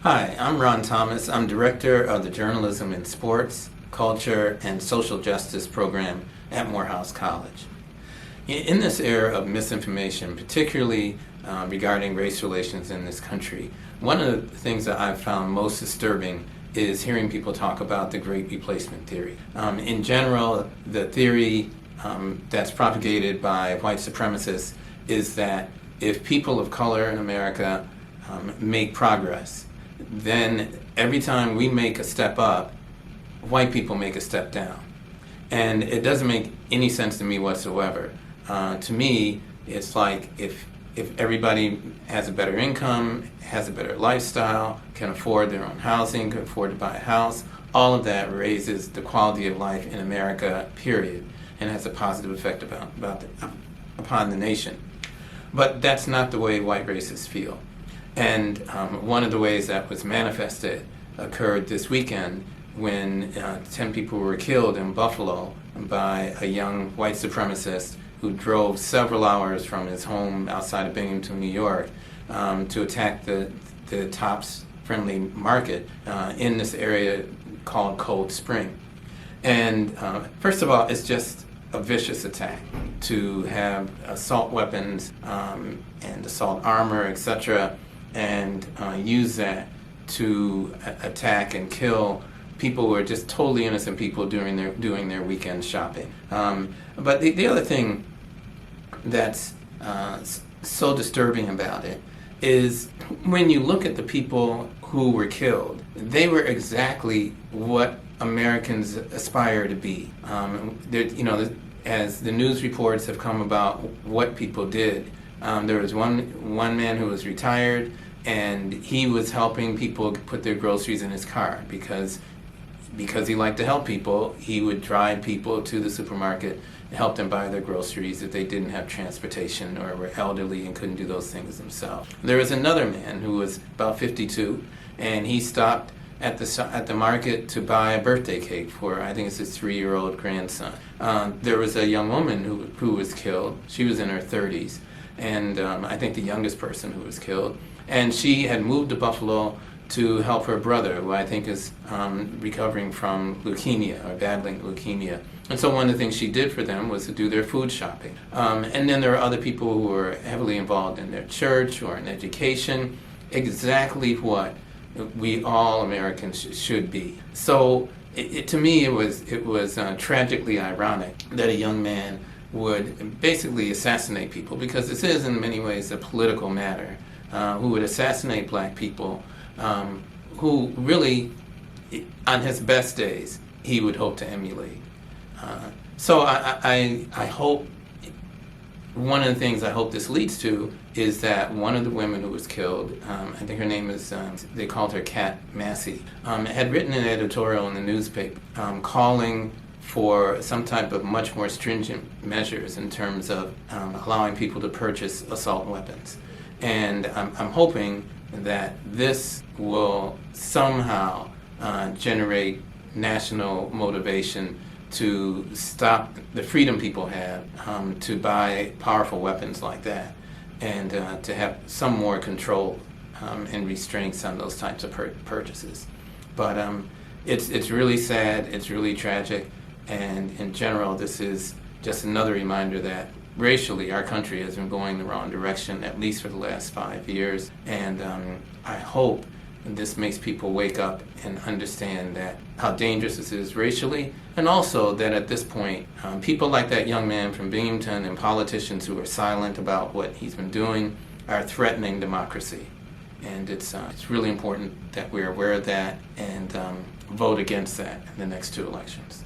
Hi, I'm Ron Thomas. I'm Director of the Journalism in Sports, Culture, and Social Justice program at Morehouse College. In this era of misinformation, particularly regarding race relations in this country, one of the things that I've found most disturbing is hearing people talk about the Great Replacement theory. In general, the theory that's propagated by white supremacists is that if people of color in America make progress, then every time we make a step up, white people make a step down. And it doesn't make any sense to me whatsoever. To me, it's like if everybody has a better income, has a better lifestyle, can afford their own housing, can afford to buy a house, all of that raises the quality of life in America, period, and has a positive effect upon the nation. But that's not the way white racists feel. And one of the ways that was manifested occurred this weekend when 10 people were killed in Buffalo by a young white supremacist who drove several hours from his home outside of Binghamton, New York, to attack the Tops Friendly Market in this area called Cold Spring. And first of all, it's just a vicious attack to have assault weapons and assault armor, etc., and use that to attack and kill people who are just totally innocent people doing their weekend shopping. But the other thing that's so disturbing about it is when you look at the people who were killed, they were exactly what Americans aspire to be. As the news reports have come about what people did, there was one man who was retired, and he was helping people put their groceries in his car because he liked to help people. He would drive people to the supermarket and help them buy their groceries if they didn't have transportation or were elderly and couldn't do those things themselves. There was another man who was about 52, and he stopped at the market to buy a birthday cake for, I think it's his 3-year-old grandson. There was a young woman who was killed. She was in her 30s, and I think the youngest person who was killed. And she had moved to Buffalo to help her brother, who I think is recovering from leukemia or battling leukemia. And so one of the things she did for them was to do their food shopping. And then there are other people who were heavily involved in their church or in education, exactly what we all Americans should be. So to me, it was tragically ironic that a young man would basically assassinate people, because this is in many ways a political matter, who would assassinate black people, who really, on his best days, he would hope to emulate. So I hope, one of the things I hope this leads to is that one of the women who was killed, I think her name is, they called her Kat Massey, had written an editorial in the newspaper calling for some type of much more stringent measures in terms of allowing people to purchase assault weapons. And I'm hoping that this will somehow generate national motivation to stop the freedom people have to buy powerful weapons like that, and to have some more control and restraints on those types of purchases. But it's really sad, it's really tragic, and in general, this is just another reminder that racially, our country has been going the wrong direction, at least for the last 5 years. And I hope this makes people wake up and understand that how dangerous this is racially, and also that at this point, people like that young man from Binghamton and politicians who are silent about what he's been doing are threatening democracy. And it's really important that we're aware of that and vote against that in the next 2 elections.